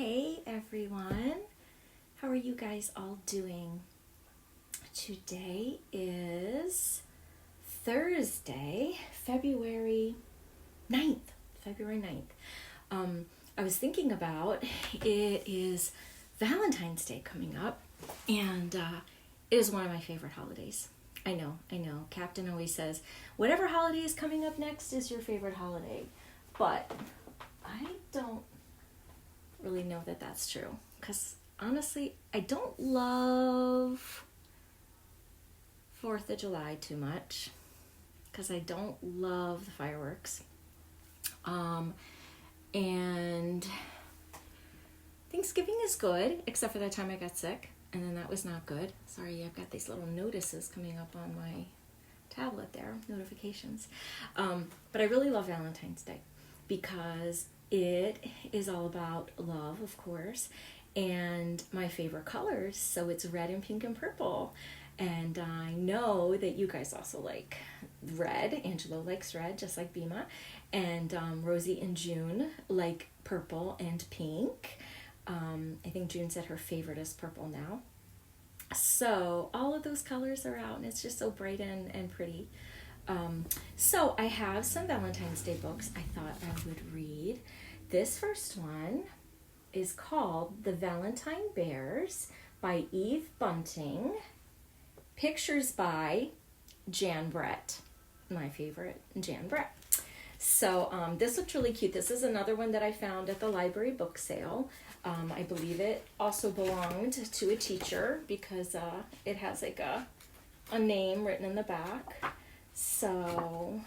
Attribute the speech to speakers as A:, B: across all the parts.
A: Hey everyone, how are you guys all doing? Today is Thursday, February 9th. I was thinking about it is Valentine's Day coming up, and it is one of my favorite holidays. I know. Captain always says, whatever holiday is coming up next is your favorite holiday. But I don't really know that that's true, because honestly I don't love 4th of July too much, because I don't love the fireworks, and Thanksgiving is good except for that time I got sick, and then that was not good. Sorry, I've got these little notices coming up on my tablet there, notifications, but I really love Valentine's Day because it is all about love, of course, and my favorite colors. So it's red and pink and purple. And I know that you guys also like red. Angelo likes red, just like Bima. And Rosie and June like purple and pink. I think June said her favorite is purple now. So all of those colors are out, and it's just so bright and pretty. So I have some Valentine's Day books I thought I would read. This first one is called The Valentine Bears by Eve Bunting. Pictures by Jan Brett, my favorite, Jan Brett. So this looked really cute. This is another one that I found at the library book sale. I believe it also belonged to a teacher because it has like a name written in the back. So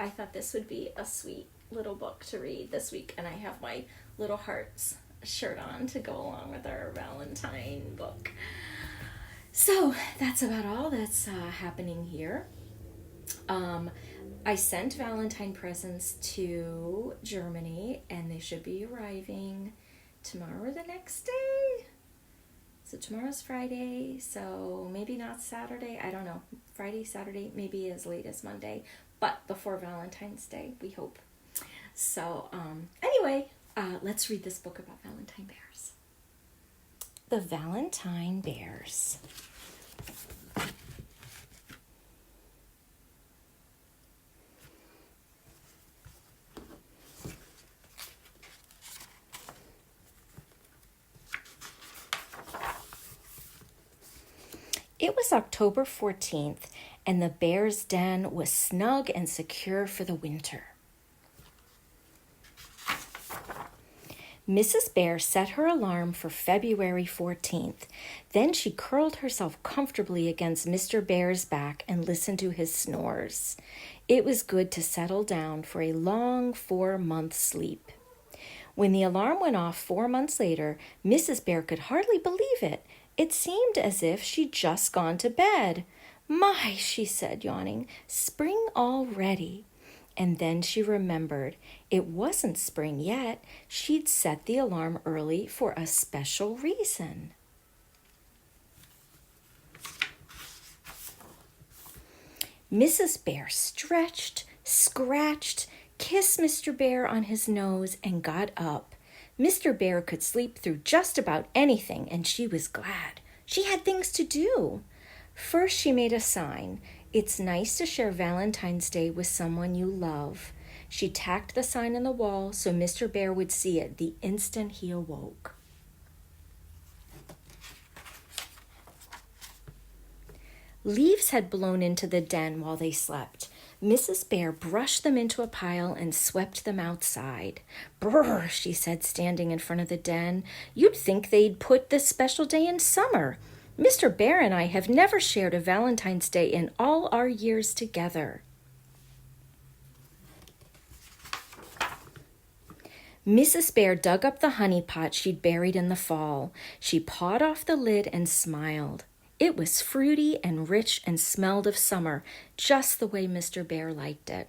A: I thought this would be a sweet little book to read this week, and I have my Little Hearts shirt on to go along with our Valentine book. So that's about all that's happening here. I sent Valentine presents to Germany, and they should be arriving tomorrow or the next day. So tomorrow's Friday, so maybe not Saturday. I don't know. Friday, Saturday, maybe as late as Monday, but before Valentine's Day, we hope. So anyway, let's read this book about Valentine Bears. The Valentine Bears. It was October 14th, and the bear's den was snug and secure for the winter. Mrs. Bear set her alarm for February 14th. Then she curled herself comfortably against Mr. Bear's back and listened to his snores. It was good to settle down for a long 4-month sleep. When the alarm went off 4 months later, Mrs. Bear could hardly believe it. It seemed as if she'd just gone to bed. "My," she said, yawning, "spring already." And then she remembered it wasn't spring yet. She'd set the alarm early for a special reason. Mrs. Bear stretched, scratched, kissed Mr. Bear on his nose, and got up. Mr. Bear could sleep through just about anything, and she was glad. She had things to do. First, she made a sign. It's nice to share Valentine's Day with someone you love. She tacked the sign on the wall so Mr. Bear would see it the instant he awoke. Leaves had blown into the den while they slept. Mrs. Bear brushed them into a pile and swept them outside. "Brr," she said, standing in front of the den. "You'd think they'd put this special day in summer. Mr. Bear and I have never shared a Valentine's Day in all our years together." Mrs. Bear dug up the honey pot she'd buried in the fall. She pawed off the lid and smiled. It was fruity and rich and smelled of summer, just the way Mr. Bear liked it.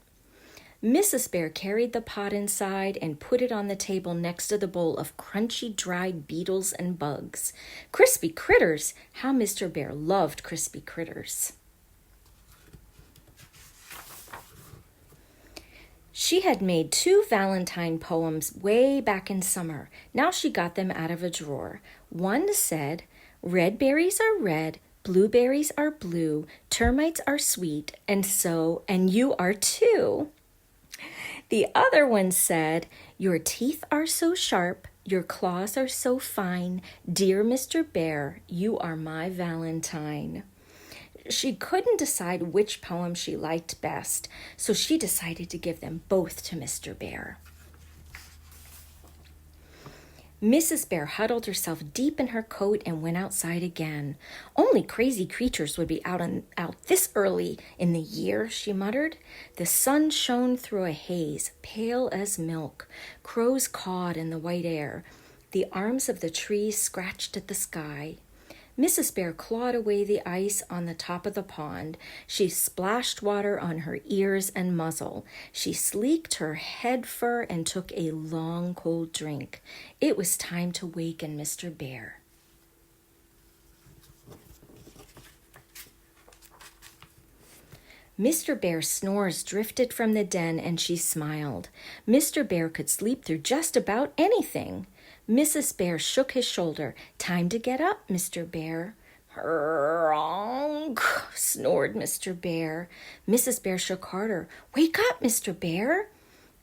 A: Mrs. Bear carried the pot inside and put it on the table next to the bowl of crunchy, dried beetles and bugs. Crispy critters! How Mr. Bear loved crispy critters. She had made 2 Valentine poems way back in summer. Now she got them out of a drawer. One said, "Red berries are red, blueberries are blue, termites are sweet, and you are too." The other one said, "Your teeth are so sharp, your claws are so fine, dear Mr. Bear, you are my Valentine." She couldn't decide which poem she liked best, so she decided to give them both to Mr. Bear. Mrs. Bear huddled herself deep in her coat and went outside again. "Only crazy creatures would be out this early in the year," she muttered. The sun shone through a haze, pale as milk. Crows cawed in the white air. The arms of the trees scratched at the sky. Mrs. Bear clawed away the ice on the top of the pond. She splashed water on her ears and muzzle. She sleeked her head fur and took a long, cold drink. It was time to waken Mr. Bear. Mr. Bear's snores drifted from the den, and she smiled. Mr. Bear could sleep through just about anything. Mrs. Bear shook his shoulder. "Time to get up, Mr. Bear." "Honk," snored Mr. Bear. Mrs. Bear shook harder. "Wake up, Mr. Bear."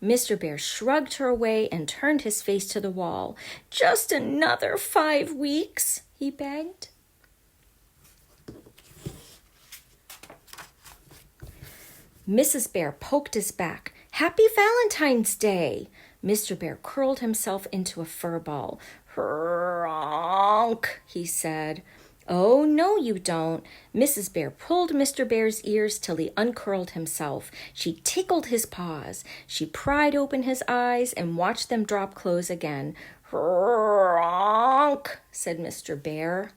A: Mr. Bear shrugged her away and turned his face to the wall. "Just another 5 weeks," he begged. Mrs. Bear poked his back. "Happy Valentine's Day." Mr. Bear curled himself into a fur ball. "Honk," he said. "Oh, no, you don't." Mrs. Bear pulled Mr. Bear's ears till he uncurled himself. She tickled his paws. She pried open his eyes and watched them drop close again. "Honk," said Mr. Bear.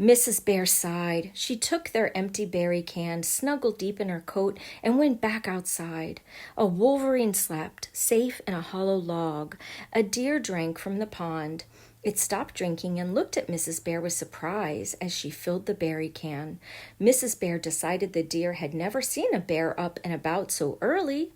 A: Mrs. Bear sighed. She took their empty berry can, snuggled deep in her coat, and went back outside. A wolverine slept, safe in a hollow log. A deer drank from the pond. It stopped drinking and looked at Mrs. Bear with surprise as she filled the berry can. Mrs. Bear decided the deer had never seen a bear up and about so early.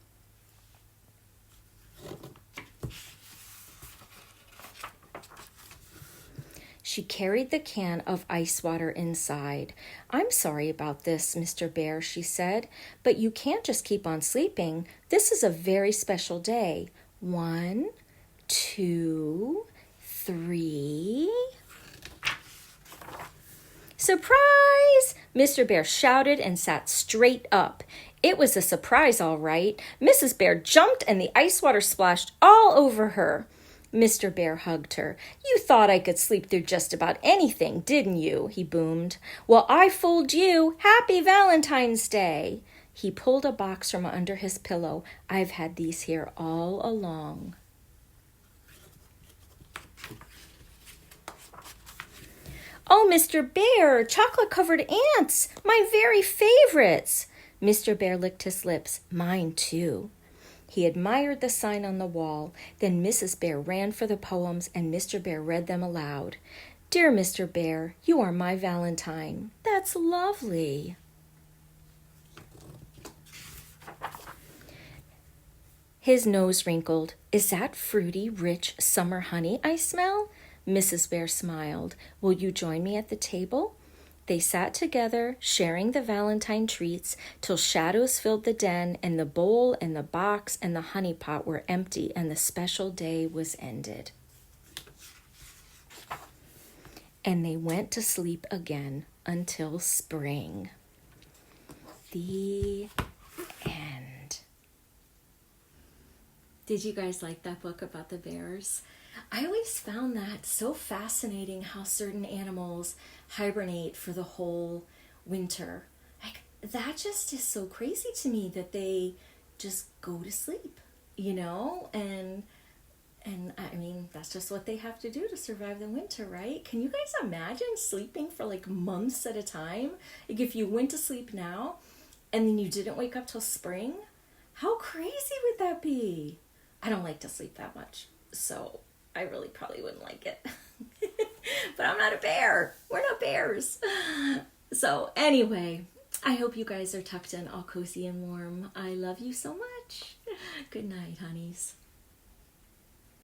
A: She carried the can of ice water inside. "I'm sorry about this, Mr. Bear," she said, "but you can't just keep on sleeping. This is a very special day. 1, 2, 3... Surprise! Mr. Bear shouted and sat straight up. It was a surprise, all right. Mrs. Bear jumped and the ice water splashed all over her. Mr. Bear hugged her. "You thought I could sleep through just about anything, didn't you?" he boomed. "Well, I fooled you. Happy Valentine's Day." He pulled a box from under his pillow. "I've had these here all along." "Oh, Mr. Bear, chocolate-covered ants, my very favorites." Mr. Bear licked his lips. "Mine, too." He admired the sign on the wall. Then Mrs. Bear ran for the poems, and Mr. Bear read them aloud. "Dear Mr. Bear, you are my Valentine." "That's lovely." His nose wrinkled. "Is that fruity, rich summer honey I smell?" Mrs. Bear smiled. "Will you join me at the table?" They sat together, sharing the Valentine treats, till shadows filled the den, and the bowl and the box and the honey pot were empty, and the special day was ended. And they went to sleep again until spring. The end. Did you guys like that book about the bears? I always found that so fascinating, how certain animals hibernate for the whole winter. Like, that just is so crazy to me, that they just go to sleep, and I mean, that's just what they have to do to survive the winter, right? Can you guys imagine sleeping for like months at a time? Like, if you went to sleep now and then you didn't wake up till spring, how crazy would that be? I don't like to sleep that much, so I really probably wouldn't like it. But I'm not a bear. We're not bears. So anyway, I hope you guys are tucked in all cozy and warm. I love you so much. Good night, honeys.